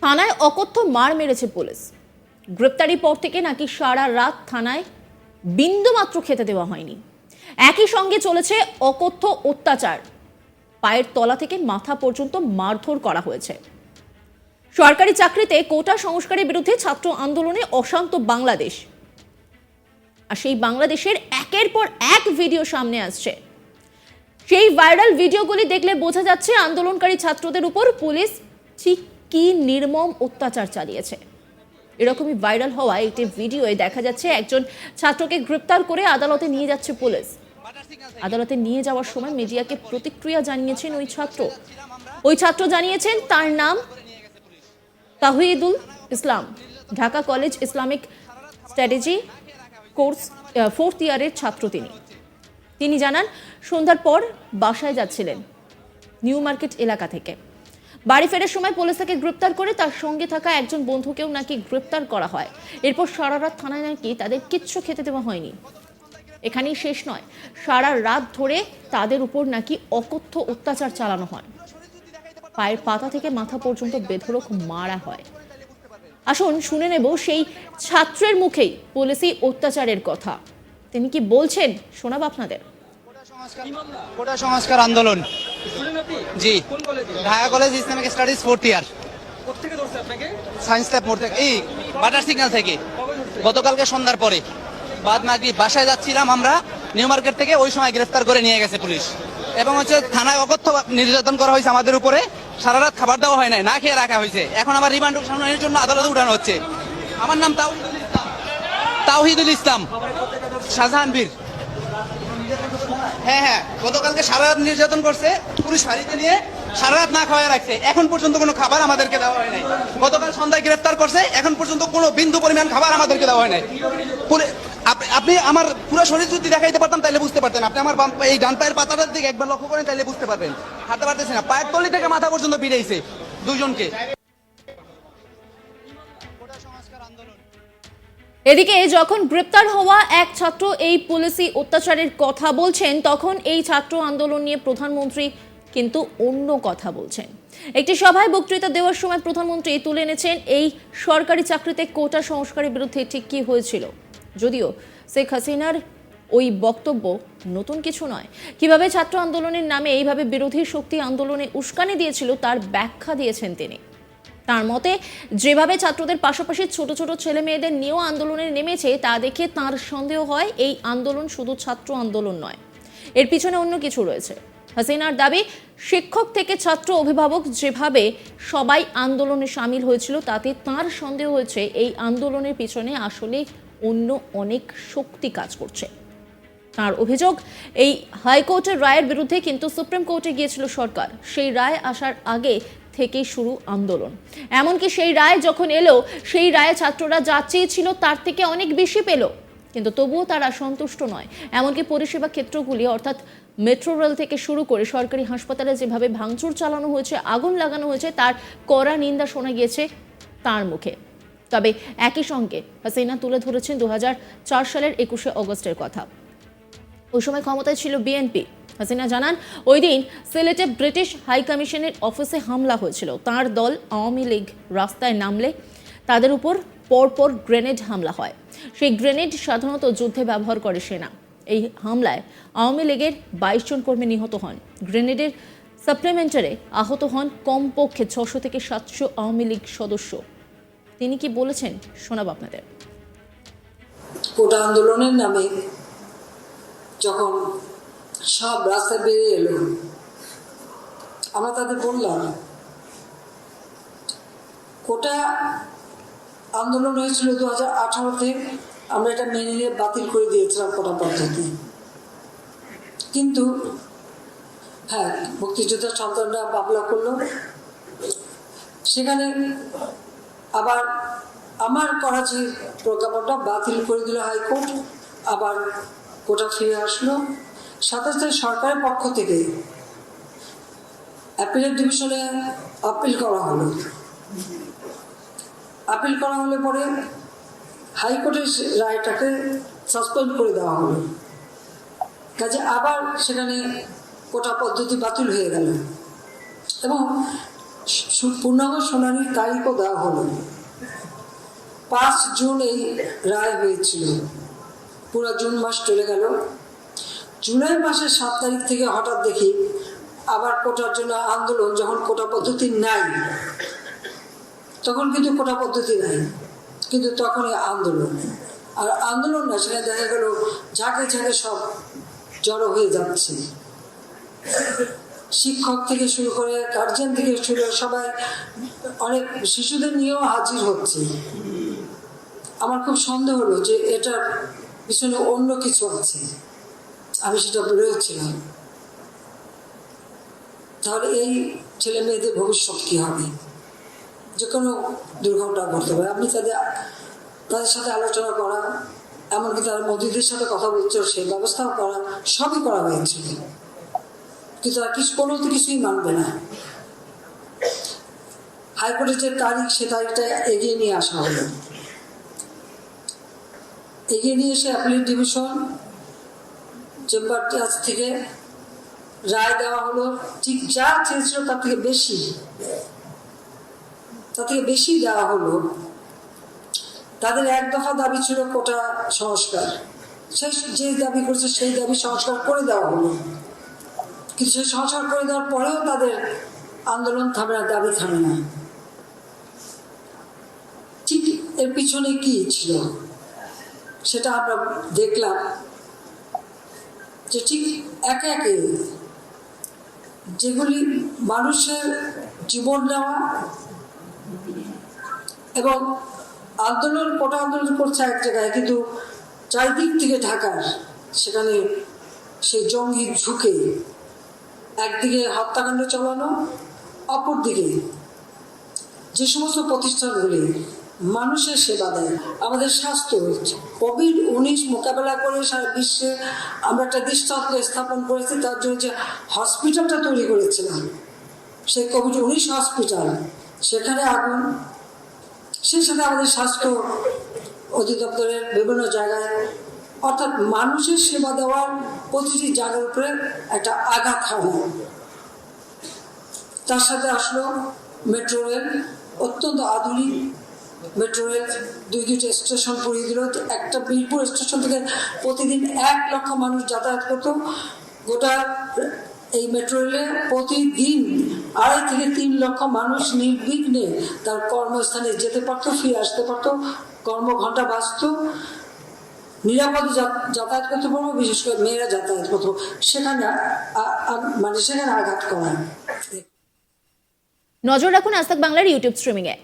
থানায় অকথ্য মার মেরেছে পুলিশ। গ্রেপ্তারির পর থেকে নাকি সারা রাত থানায় বিন্দুমাত্র খেতে দেওয়া হয়নি। একই সঙ্গে চলেছে অকথ্য অত্যাচার, পায়ের তলা থেকে মাথা পর্যন্ত মারধর করা হয়েছে। সরকারি চাকরিতে কোটা সংস্কারের বিরুদ্ধে ছাত্র আন্দোলনে অশান্ত বাংলাদেশ, আর সেই বাংলাদেশের একের পর এক ভিডিও সামনে আসছে। সেই ভাইরাল ভিডিওগুলি দেখলে বোঝা যাচ্ছে আন্দোলনকারী ছাত্রদের উপর পুলিশ ঠিক কি নির্মম অত্যাচার চালিয়েছে। এরকমই ভাইরাল হওয়া একটি ভিডিওয়ে দেখা যাচ্ছে একজন ছাত্রকে গ্রেপ্তার করে আদালতে নিয়ে যাচ্ছে পুলিশ। আদালতে নিয়ে যাওয়ার সময় মিডিয়াকে প্রতিক্রিয়া জানিয়েছেন ওই ছাত্র জানিয়েছেন তার নাম Tawhidul Islam, Dhaka college Islamic strategy course 4th ইয়ারের ছাত্র। তিনি জানান সন্ধ্যার পর বাসায় যাচ্ছিলেন নিউ মার্কেট এলাকা থেকে। বাড়ি ফেরার সময় পুলিশ তাকে গ্রেপ্তার করে তার সঙ্গে থাকা একজন বন্ধুকেও নাকি গ্রেপ্তার করা হয়। এরপর সারা রাত থানায় নাকি তাদের কিচ্ছু খেতে দেওয়া হয়নি। এখানেই শেষ নয়, সারা রাত ধরে তাদের উপর নাকি অকথ্য অত্যাচার চালানো হয়। পায়ের পাতা থেকে মাথা পর্যন্ত বেধড়ক মারা হয়। আসুন শুনে নেব সেই ছাত্রের মুখেই পুলিশি অত্যাচারের কথা। তিনি কি বলছেন শোনাব আপনাদের। কোটা সংস্কার আন্দোলন, জি, Dhaka college Islamic studies 4th year, science lab মোড় থেকে, এই বাটার সিগন্যাল থেকে। গতকালকে সন্ধ্যার পরে বাদ মাগরিব বাসায় যাচ্ছিলাম আমরা নিউ মার্কেট থেকে, ওই সময় গ্রেফতার করে নিয়ে গেছে পুলিশ। এবং থানায় অকথ্য নির্যাতন করা হয়েছে আমাদের উপরে। সারা রাত খাবার দেওয়া হয় নাই, না খেয়ে রাখা হয়েছে। এখন আবার রিমান্ড শুনানির জন্য আদালতে উঠানো হচ্ছে। আমার নাম তাওহিদুল ইসলাম, শাহজাহান বীর। হ্যাঁ, গতকালকে সারা রাত নির্যাতন করছে পুলিশ ফাঁড়িতে নিয়ে, সারা রাত না খাওয়া রাখছে। এখন পর্যন্ত কোনো খাবার আমাদেরকে দেওয়া হয় নাই। গতকাল সন্ধ্যায় গ্রেফতার করছে, এখন পর্যন্ত কোনো বিন্দু পরিমাণ খাবার আমাদেরকে দেওয়া হয় নাই। আপনি আমার পুরো শরীর যদি দেখাইতে পারতাম তাহলে বুঝতে পারতেন। আপনি আমার এই ডান পায়ের পাতাটার দিকে একবার লক্ষ্য করেন তাহলে বুঝতে পারবেন। হাঁটতে পারতেছি না, পায়ের তলি থেকে মাথা পর্যন্ত ভিড়াইছে দুইজনকে। এদিকে যখন গ্রেপ্তার হওয়া এক ছাত্র এই পুলিশি অত্যাচারের কথা বলছেন, তখন এই ছাত্র আন্দোলন নিয়ে প্রধানমন্ত্রী কিন্তু অন্য কথা বলছেন। একটি সভায় বক্তৃতা দেওয়ার সময় প্রধানমন্ত্রী তুলে এনেছেন এই সরকারি চাকরিতে কোটা সংস্কারের বিরুদ্ধে ঠিক কি হয়েছিল। যদিও শেখ হাসিনার ওই বক্তব্য নতুন কিছু নয়। কিভাবে ছাত্র আন্দোলনের নামে এইভাবে বিরোধী শক্তি আন্দোলনে উস্কানি দিয়েছিল তার ব্যাখ্যা দিয়েছেন তিনি। তার মতে যেভাবে ছাত্রদের পাশাপাশি ছোট ছোট ছেলে মেয়েদের নিয়েও আন্দোলনে নেমেছে তা দেখে তার সন্দেহ হয় এই আন্দোলন শুধু ছাত্র আন্দোলন নয়, এর পিছনে অন্য কিছু রয়েছে। হাসিনার দাবি, শিক্ষক থেকে ছাত্র অভিভাবক যেভাবে সবাই আন্দোলনে সামিল হয়েছিল তাতে তার সন্দেহ হয়েছে এই আন্দোলনের পিছনে আসলে অন্য অনেক শক্তি কাজ করছে। তার অভিযোগ, এই হাইকোর্টের রায়ের বিরুদ্ধে কিন্তু সুপ্রিম কোর্টে গিয়েছিল সরকার। সেই রায় আসার আগে থেকেই শুরু আন্দোলন। এমনকি সেই রায় যখন এলো, সেই রায়ে ছাত্ররা যা চেয়েছিল তার থেকে অনেক বেশি পেল, কিন্তু তবুও তারা সন্তুষ্ট নয়। এমনকি পরিষেবা ক্ষেত্রগুলি অর্থাৎ মেট্রো রেল থেকে শুরু করে সরকারি হাসপাতালে যেভাবে ভাঙচুর চালানো হয়েছে, আগুন লাগানো হয়েছে, তার কড়া নিন্দা শোনা গিয়েছে তার মুখে। তবে একই সঙ্গে হাসিনা তুলে ধরেছেন 2004 সালের 21শে অগস্টের কথা। ওই সময় ক্ষমতায় ছিল বিএনপি। হাসিনা জানান, ওই দিন সিলেটে ব্রিটিশ হাই কমিশনের অফিসে হামলা হয়েছিল। তার দল আওয়ামী লীগ রাস্তায় নামলে তাদের উপর পরপর গ্রেনেড হামলা হয়। সেই গ্রেনেড সাধারণত যুদ্ধে ব্যবহার করে সেনা। এই হামলায় আওয়ামী লীগের 22 জন কর্মী নিহত হন। গ্রেনেডের সাপ্লিমেন্টারে আহত হন কমপক্ষে 600 থেকে 700 আওয়ামী লীগ সদস্য। তিনি কি বলেছেন শোনাব আপনাদের। কোটা আন্দোলনের নামে যখন সব রাস্তায় বেরিয়ে এলো, আমরা তাদের বললাম কোটা আন্দোলন হয়েছিল 2018-তে, আমরা এটা মেনে নিয়ে বাতিল করে দিয়েছিলাম কোটা পদ্ধতি। কিন্তু হ্যাঁ, মুক্তিযোদ্ধার সন্তানরা মামলা করলো, সেখানে আবার আমার করাচির প্রজ্ঞাপনটা বাতিল করে দিল হাইকোর্ট। আবার কোটা ফিরে আসলো। 27 সরকারের পক্ষ থেকে অ্যাপিলেট ডিভিশনে আপিল করা হলো। আপিল করা হলে পরে হাইকোর্টের রায়টাকে সাসপেন্ড করে দেওয়া হলো। কাজে আবার সেখানে কোটা পদ্ধতি বাতিল হয়ে গেল এবং পূর্ণাঙ্গ শুনানির তারিখও দেওয়া হলো। 5 জুন এই রায় হয়েছিল। পুরো জুন মাস চলে গেল। জুলাই মাসের 7 তারিখ থেকে হঠাৎ দেখি আবার কোটার জন্য আন্দোলন। যখন কোটা পদ্ধতি নাই, তখন কিন্তু কোটা পদ্ধতি নাই, কিন্তু তখনই আন্দোলন। আর আন্দোলন না, সেখানে দেখা গেল ঝাঁকে ঝাঁকে সব জড়ো হয়ে যাচ্ছে। শিক্ষক থেকে শুরু করে, গার্জিয়ান থেকে শুরু করে সবাই, অনেক শিশুদের নিয়েও হাজির হচ্ছে। আমার খুব সন্দেহ হলো যে এটার পিছনে অন্য কিছু আছে। আমি সেটা বলেওছিলাম, তাহলে এই ছেলে মেয়েদের ভবিষ্যৎ কী হবে? যে কোনো দুর্ঘটনা ঘটতে পারে। আপনি তাদের সাথে আলোচনা করা, এমনকি তার মোদিদের সাথে কথা বলছে, সেই ব্যবস্থাও করা, সবই করা হয়েছিল, কিন্তু তারা কোনো তো কিছুই মানবে না। হাইকোর্টের যে তারিখ, সে তারিখটা এগিয়ে নিয়ে আসা হলো। এগিয়ে নিয়ে এসে অ্যাপিলেট ডিভিশন চেম্বার জাজ থেকে রায় দেওয়া হলো। ঠিক যা চেয়েছিল তার থেকে বেশি দেওয়া হলো। তাদের এক দফা দাবি ছিল কোটা সংস্কার। সেই যে দাবি করছে সেই দাবি সংস্কার করে দেওয়া হলো, কিন্তু সেই সংস্কার করে দেওয়ার পরেও তাদের আন্দোলন থামে না, দাবি থামে না। ঠিক এর পিছনে কি ছিল সেটা আমরা দেখলাম, যে ঠিক একে একে যেগুলি মানুষের জীবন নেওয়া এবং আন্দোলন, কোটা আন্দোলন করছে এক জায়গায়, কিন্তু চারিদিক থেকে ঢাকার সেখানে সেই জঙ্গি ঝুঁকে একদিকে হত্যাকাণ্ড চালানো, অপরদিকে যে সমস্ত প্রতিষ্ঠানগুলি মানুষের সেবা দেয়, আমাদের স্বাস্থ্য, কোভিড-19 মোকাবেলা করে সারা বিশ্বে আমরা একটা দৃষ্টান্ত স্থাপন করেছি। তার জন্য যে হসপিটালটা তৈরি করেছিলাম, সেই কোভিড-19 হসপিটাল, সেখানে আগুন। সেই সাথে আমাদের স্বাস্থ্য অধিদপ্তরের বিভিন্ন জায়গায়, অর্থাৎ মানুষের সেবা দেওয়ার প্রতিটি জায়গার উপরে একটা আঘাত হানা। তার সাথে আসলো মেট্রো রেল, অত্যন্ত আধুনিক মেট্রো রেল, দুইটা স্টেশন পড়িয়ে দিল। একটা বীরপুর স্টেশন থেকে প্রতিদিন 1 লক্ষ মানুষ যাতায়াত করতো। গোটা এই মেট্রো রেলে প্রতিদিন 2.5 থেকে 3 লক্ষ মানুষ নির্বিঘ্নে তার কর্মস্থানে যেতে পারতো, ফিরে আসতে পারতো, কর্মঘণ্টা বাঁচত, নিরাপদে যাতায়াত করতে পারবো। বিশেষ করে মেয়েরা যাতায়াত করতো, সেখানে সেখানে আঘাত করা। নজর রাখুন আজ তাক বাংলার ইউটিউব স্ট্রিমিংয়ে।